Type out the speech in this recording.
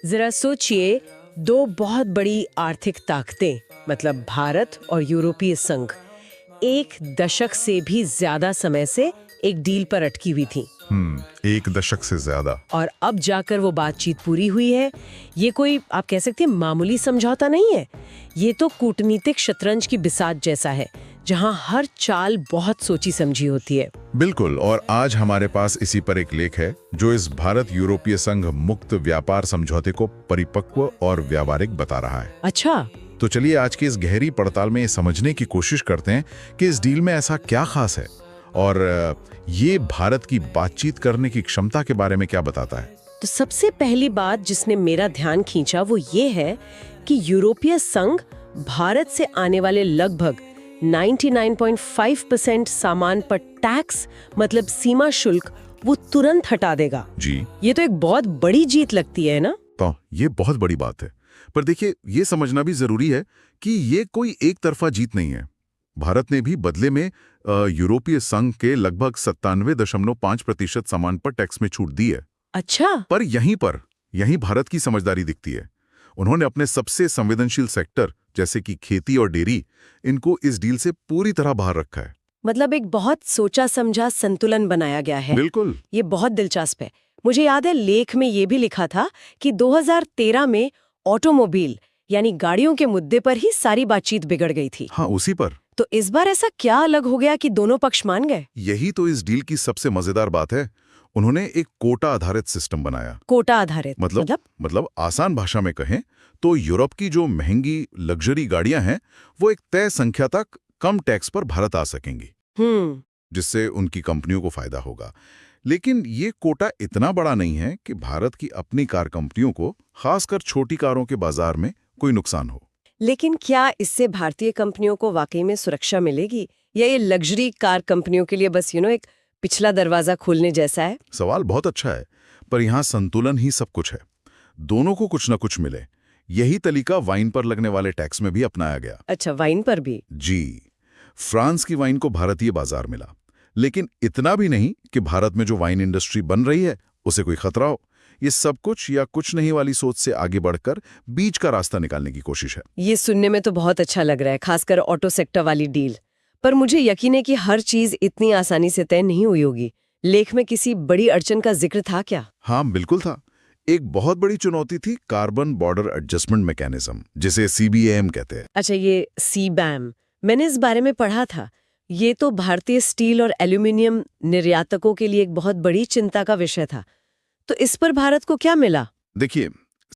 जरा सोचिए, दो बहुत बड़ी आर्थिक ताकतें मतलब भारत और यूरोपीय संघ एक दशक से भी ज्यादा समय से एक डील पर अटकी हुई थी। एक दशक से ज्यादा। और अब जाकर वो बातचीत पूरी हुई है। ये कोई आप कह सकते हैं मामूली समझौता नहीं है, ये तो कूटनीतिक शतरंज की बिसात जैसा है जहां हर चाल बहुत सोची समझी होती है। बिल्कुल, और आज हमारे पास इसी पर एक लेख है जो इस भारत यूरोपीय संघ मुक्त व्यापार समझौते को परिपक्व और व्यावहारिक बता रहा है। अच्छा, तो चलिए आज की इस गहरी पड़ताल में ये समझने की कोशिश करते हैं कि इस डील में ऐसा क्या खास है और ये भारत की बातचीत करने की क्षमता के बारे में क्या बताता है। तो सबसे पहली बात जिसने मेरा ध्यान खींचा वो ये है कि यूरोपीय संघ भारत से आने वाले लगभग 99.5% सामान पर टैक्स मतलब सीमा शुल्क वो तुरंत हटा देगा। जी, ये तो एक बहुत बड़ी जीत लगती है ना। तो ये बहुत बड़ी बात है, पर देखिए ये समझना भी जरूरी है कि ये कोई एक तरफा जीत नहीं है। भारत ने भी बदले में यूरोपीय संघ के लगभग 97.5% सामान पर टैक्स में छूट दी है। अच्छा, पर यहीं भारत की समझदारी दिखती है। उन्होंने अपने सबसे संवेदनशील सेक्टर जैसे कि खेती और डेयरी, इनको इस डील से पूरी तरह बाहर रखा है। मतलब एक बहुत सोचा समझा संतुलन बनाया गया है। बिल्कुल। ये बहुत दिलचस्प है। मुझे याद है लेख में ये भी लिखा था कि 2013 में ऑटोमोबाइल यानी गाड़ियों के मुद्दे पर ही सारी बातचीत बिगड़ गई थी। हाँ, उसी पर। तो इस बार ऐसा क्या अलग हो गया कि दोनों पक्ष मान गए? यही तो इस डील की सबसे मजेदार बात है। उन्होंने एक कोटा आधारित सिस्टम बनाया। कोटा आधारित मतलब आसान भाषा में कहें तो यूरोप की जो महंगी लग्जरी गाड़ियां हैं वो एक तय संख्या तक कम टैक्स पर भारत आ सकेंगी, जिससे उनकी कंपनियों को फायदा होगा। लेकिन ये कोटा इतना बड़ा नहीं है कि भारत की अपनी कार कंपनियों को, खासकर छोटी कारों के बाजार में, कोई नुकसान हो। लेकिन क्या इससे भारतीय कंपनियों को वाकई में सुरक्षा मिलेगी या ये लग्जरी कार कंपनियों के लिए बस एक पिछला दरवाजा खोलने जैसा है? सवाल बहुत अच्छा है, पर यहाँ संतुलन ही सब कुछ है। दोनों को कुछ न कुछ मिले। यही तरीका वाइन पर लगने वाले टैक्स में भी अपनाया गया। अच्छा, वाइन पर भी? जी, फ्रांस की वाइन को भारतीय बाजार मिला, लेकिन इतना भी नहीं कि भारत में जो वाइन इंडस्ट्री बन रही है उसे कोई खतरा हो। ये सब कुछ या कुछ नहीं वाली सोच से आगे बढ़कर बीच का रास्ता निकालने की कोशिश है। ये सुनने में तो बहुत अच्छा लग रहा है, खासकर ऑटो सेक्टर वाली डील। पर मुझे यकीन है कि हर चीज इतनी आसानी से तय नहीं हुई होगी। लेख में किसी बड़ी अड़चन का जिक्र था क्या? हाँ, बिल्कुल था। एक बहुत बड़ी चुनौती थी कार्बन बॉर्डर एडजस्टमेंट मैकेनिज्म, जिसे CBAM कहते हैं। अच्छा, ये CBAM, मैंने इस बारे में पढ़ा था। ये तो भारतीय स्टील और एल्यूमिनियम निर्यातकों के लिए एक बहुत बड़ी चिंता का विषय था। तो इस पर भारत को क्या मिला? देखिए,